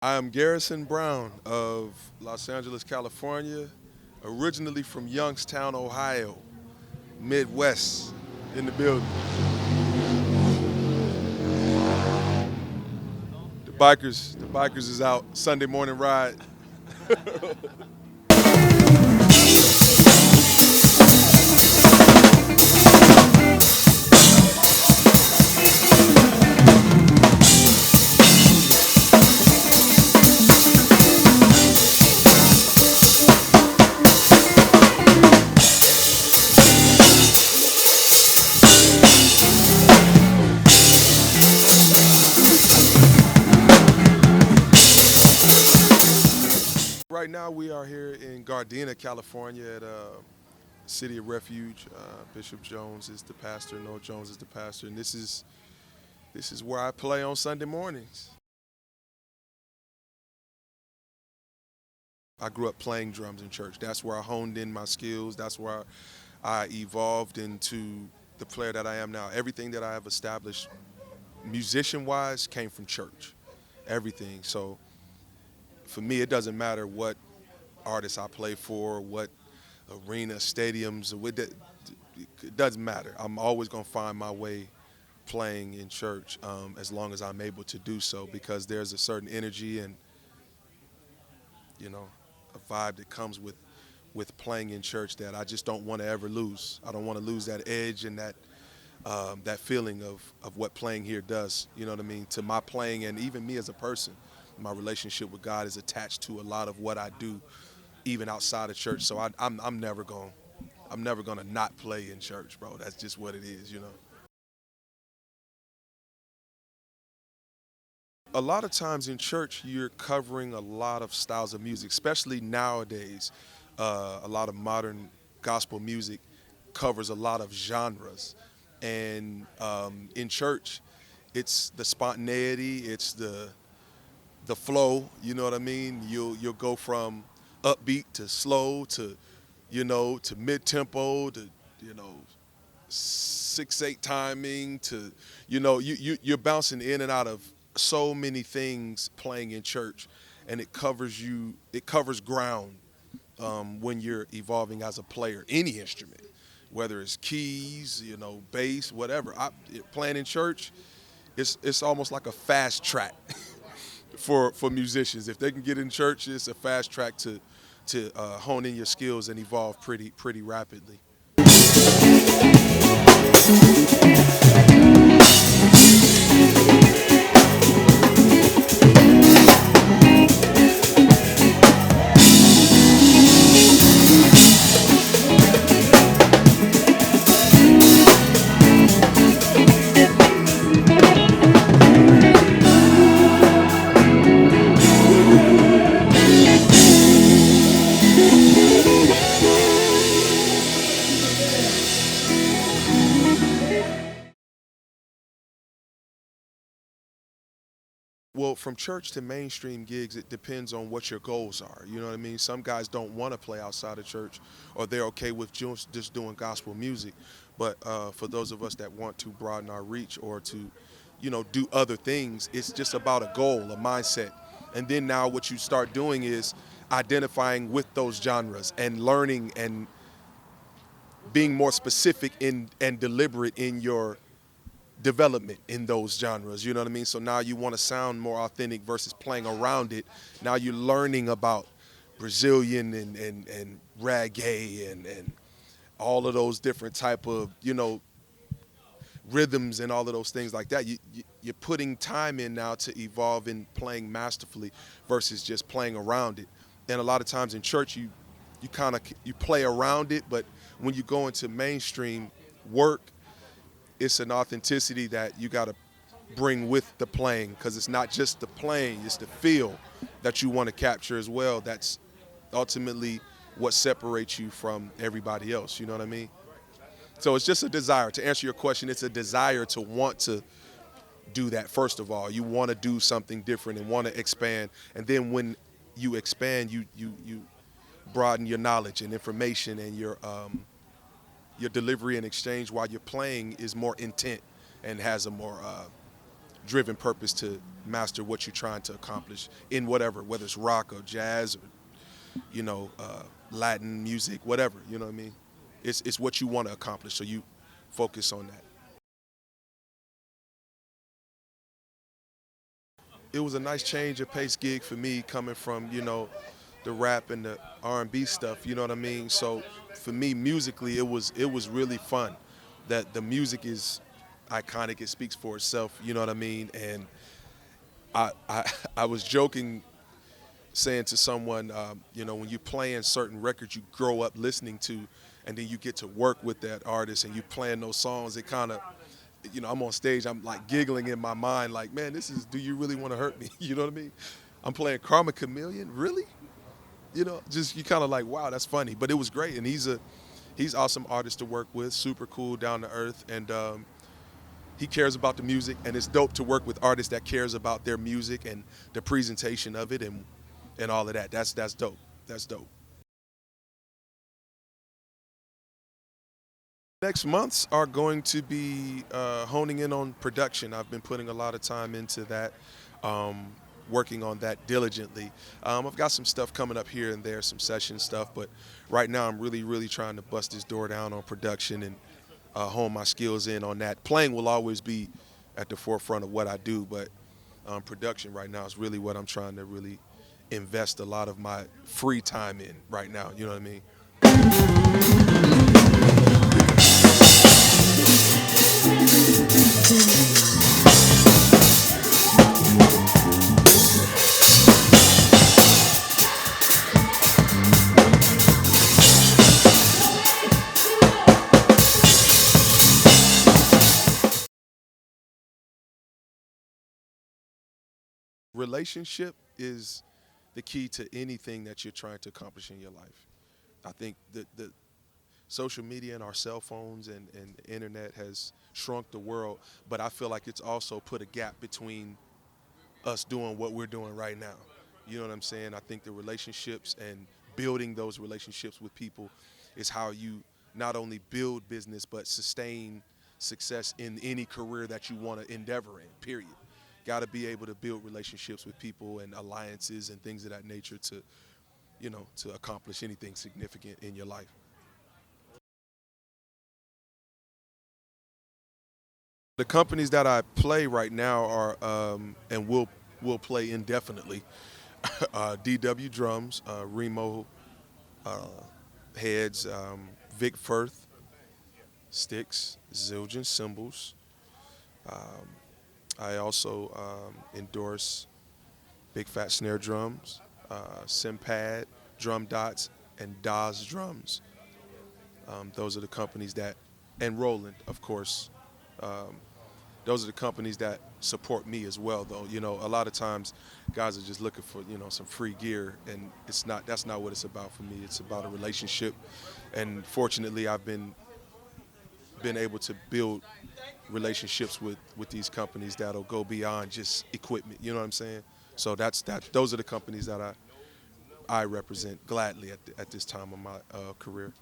I am Garrison Brown of Los Angeles, California, originally from Youngstown, Ohio, Midwest, in the building. The bikers is out. Sunday morning ride. Right now we are here in Gardena, California at City of Refuge. Bishop Jones is the pastor, Noah Jones is the pastor, and this is where I play on Sunday mornings. I grew up playing drums in church. That's where I honed in my skills. That's where I evolved into the player that I am now. Everything that I have established musician-wise came from church. Everything. So for me, it doesn't matter what artists I play for, what arena, stadiums, it doesn't matter. I'm always going to find my way playing in church as long as I'm able to do so because there's a certain energy and, a vibe that comes with playing in church that I just don't want to ever lose. I don't want to lose that edge and that feeling of what playing here does. You know what I mean? To my playing and even me as a person, my relationship with God is attached to a lot of what I do, even outside of church. So I'm never gonna not play in church, bro. That's just what it is. A lot of times in church, you're covering a lot of styles of music, especially nowadays. A lot of modern gospel music covers a lot of genres. And in church, it's the spontaneity, it's the flow. You know what I mean? You'll go from upbeat to slow to mid tempo to you know 6/8 timing to you're bouncing in and out of so many things playing in church, and it covers ground when you're evolving as a player, any instrument, whether it's keys, bass, whatever. Playing in church, it's almost like a fast track for musicians. If they can get in church, it's a fast track to hone in your skills and evolve pretty rapidly. Well, from church to mainstream gigs, it depends on what your goals are. You know what I mean? Some guys don't want to play outside of church, or they're okay with just doing gospel music. But for those of us that want to broaden our reach or to, do other things, it's just about a goal, a mindset. And then now what you start doing is identifying with those genres and learning and being more specific and deliberate in your development in those genres. You know what I mean? So now you want to sound more authentic versus playing around it. Now you're learning about Brazilian and reggae and all of those different type of rhythms and all of those things like that. You're putting time in now to evolve in playing masterfully versus just playing around it. And a lot of times in church you play around it, but when you go into mainstream work, it's an authenticity that you got to bring with the playing because it's not just the playing, it's the feel that you want to capture as well. That's ultimately what separates you from everybody else. You know what I mean? So it's just a desire. To answer your question, it's a desire to want to do that. First of all, you want to do something different and want to expand, and then when you expand, you broaden your knowledge and information, and your delivery and exchange while you're playing is more intent and has a more driven purpose to master what you're trying to accomplish in whatever, whether it's rock or jazz or Latin music, whatever. You know what I mean? It's what you want to accomplish, so you focus on that. It was a nice change of pace gig for me coming from the rap and the R&B stuff. You know what I mean? So for me, musically, it was really fun. That the music is iconic. It speaks for itself. You know what I mean? And I I was joking saying to someone, when you playing certain records you grow up listening to, and then you get to work with that artist and you playing those songs, it kind of, I'm on stage, I'm like giggling in my mind, like, man, this is, do you really want to hurt me? You know what I mean? I'm playing Karma Chameleon, really? Just you kind of like, wow, that's funny. But it was great, and he's awesome artist to work with, super cool, down to earth, and he cares about the music, and it's dope to work with artists that cares about their music and the presentation of it and all of that. That's dope. That's dope. Next months are going to be honing in on production. I've been putting a lot of time into that, working on that diligently. I've got some stuff coming up here and there, some session stuff, but right now I'm really, really trying to bust this door down on production and hone my skills in on that. Playing will always be at the forefront of what I do, but production right now is really what I'm trying to really invest a lot of my free time in right now. You know what I mean? Relationship is the key to anything that you're trying to accomplish in your life. I think that the social media and our cell phones and the internet has shrunk the world, but I feel like it's also put a gap between us doing what we're doing right now. You know what I'm saying? I think the relationships and building those relationships with people is how you not only build business but sustain success in any career that you want to endeavor in, period. Got to be able to build relationships with people and alliances and things of that nature to accomplish anything significant in your life. The companies that I play right now are and will play indefinitely. DW Drums, Remo uh, Heads, Vic Firth Sticks, Zildjian Cymbals. I also endorse Big Fat Snare Drums, Simpad Drum Dots, and Daz Drums. Those are the companies that, and Roland, of course. Um, those are the companies that support me as well, though. A lot of times guys are just looking for, some free gear, and that's not what it's about for me. It's about a relationship, and fortunately I've been able to build relationships with these companies that'll go beyond just equipment. You know what I'm saying? So those are the companies that I represent gladly at this time of my career.